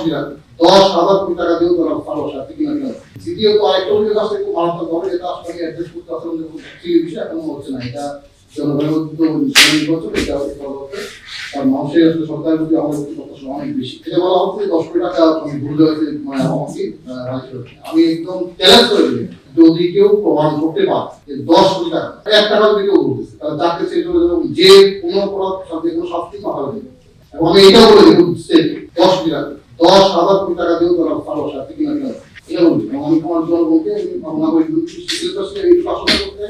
বিঘা 10,000 কোটি টাকা দিয়েও তারা সমস্যা ঠিক না। দ্বিতীয়ত আরেকটা অভিযোগ আসছে খুব মারাত্মক ভাবে, এটা আসলে অ্যাড্রেস করতে আসলে বিষয় এখনো হচ্ছে না। এটা জনগণের মধ্যে নির্বাচন এটা আর মানুষের আসলে সরকারের প্রতি আমাদের প্রত্যাশা অনেক বেশি। এটা বলা হচ্ছে 10 কোটি টাকা আমি ভুল হয়েছে আমাকে আমি একদম চ্যালেঞ্জ করে দিই, যদি কেউ প্রমাণ করতে পারে যে 10 কোটি টাকা 1 টাকা যদি কেউ বলতেছে তাহলে তাকে সে যে কোনো অপরাধ সাথে কোনো শাস্তি মাথা দেবে। এবং আমি এটা বলে দিই 10 কোটি টাকা 10,000 কোটি টাকা দিয়েও তারা সমস্যা ঠিক না। এটা বলি এবং আমি আমার জনগণকে ভাবনা করি এই শাসন করতে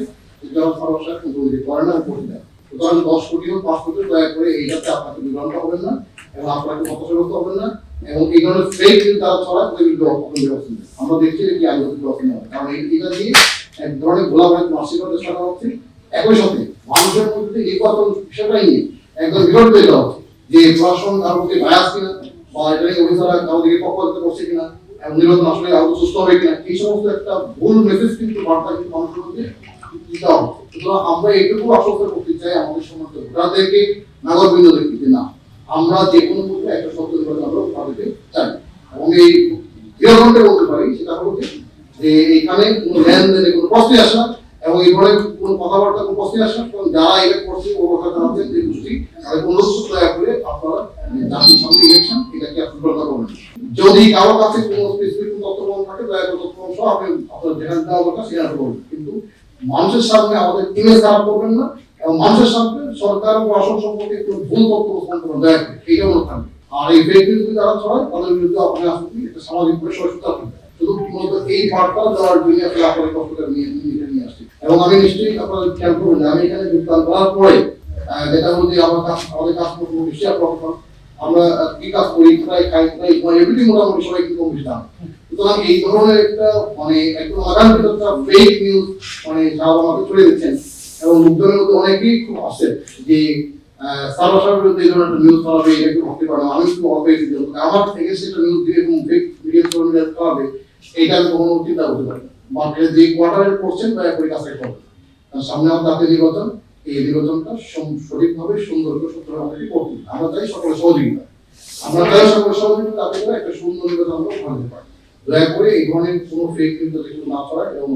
যারা সমস্যা কিন্তু করে না করতে দেয়। সুতরাং 10 কোটি হোক 5 কোটি দয়া করে এইটাতে আপনাকে বিভ্রান্ত হবেন না এবং আপনাকে হতাশা করতে হবেন না। এবং এই ধরনের ফেক নিউজ যারা ছড়ায় তাদের বিরুদ্ধে ব্যবস্থা নেই। আমরা দেখছি কি আগে ব্যবস্থা নেওয়া, কারণ এটা দিয়ে এক ধরনের গোলাবাড়ি মানসিকতা সারা হচ্ছে। একই সাথে মানুষের মধ্যে নির্বাচন বিষয়টাই নিয়ে একদম বিরোধ তৈরি হওয়া হচ্ছে যে প্রশাসন কারোর প্রতি বায়াস কিনা বা এটা নিয়ে অফিসাররা কারো দিকে পক্ষপাতিত্ব করছে কিনা এবং নির্বাচন আসলে আরো সুস্থ হবে কিনা, এই সমস্ত একটা ভুল মেসেজ কিন্তু বার্তা কিন্তু মানুষের মধ্যে দিতে হবে। সুতরাং আমরা এইটুকু আশ্বস্ত করতে চাই আমাদের সমস্ত ভোটারদেরকে, নাগরিকবৃন্দদেরকে যে না, আমরা যে কোনো মুহূর্তে একটা সত্য নির্বাচন আমরা পাঠাতে চাই। এবং এই দৃঢ়কণ্ঠে বলতে পারি সেটা হলো যে এখানে কোনো লেনদেনে কোনো প্রশ্নই আসে না এবং এই ধরনের কোনো কথাবার্তা কোনো প্রশ্নই আসে না। কারণ যারা এটা করছে ও কথা জানাচ্ছেন যে গোষ্ঠী তাদের অনুরোধ দয়া করে আপনারা জাতির সামনে ইলেকশন এটাকে সফলতা করবেন। যদি কারো কাছে কোনো স্পেসিফিক তথ্য থাকে দয়া করে তথ্য অংশ আপনি আপনার যেখানে দেওয়া দরকার সেখানে করবেন, কিন্তু মানুষের সামনে আমাদের ইমেজ খারাপ করবেন না এবং মানুষের সামনে সরকার ও প্রশাসন সম্পর্কে কোনো ভুল তথ্য উপস্থাপন করবেন দয়া করে, এইটা মনে থাকবে। আর এই ফেক নিউজ যারা ছড়ায় তাদের বিরুদ্ধে আপনি আসলে একটা সামাজিক পরিসর থাকবে। শুধু মূলত এই বার্তা দেওয়ার জন্য আসলে আপনাদের কষ্টটা নিয়ে আসছি। এবং আমি নিশ্চয়ই আপনাদের খেয়াল করবেন আমি এখানে যোগদান করার পরে যেটা হলো যে আমাদের কাজ করবো নিশ্চয়ই আপনার আমরা কি কাজ করি কোথায় খাই কোথায় এভরিথিং মোটামুটি সবাই কিন্তু জানে। সুতরাং এই ধরনের একটা মানে একদম আগামী একটা ফেক নিউজ মানে যারা আমাকে ছড়িয়ে দিচ্ছেন এবং লোকজনের মধ্যে অনেকেই খুব আসে যে সারাসার বিরুদ্ধে এই ধরনের নিউজ ছড়াবে এটা একটু ভাবতে পারো। আমি একটু অপেক্ষা আমার থেকে সেটা নিউজ দিয়ে এবং ফেক মিডিয়া ছড়াবে এইটা আমি কখনো চিন্তা করতে পারি না। বা যে কোয়ার্টারে করছেন দয়া করে কাছে করবেন, সামনে আমাদের জাতীয় নির্বাচন, এই নির্বাচনটা সঠিকভাবে সুন্দর করে সত্যভাবে আমাদেরকে করতে হবে। আমরা চাই সকলের সহযোগিতা, আমরা চাই সকলের সহযোগিতা তাতে করে একটা সুন্দর নির্বাচন আমরা করতে পারি। দয়া করে এই ধরনের কোনো ফেক নিউজ না ছড়ায় এবং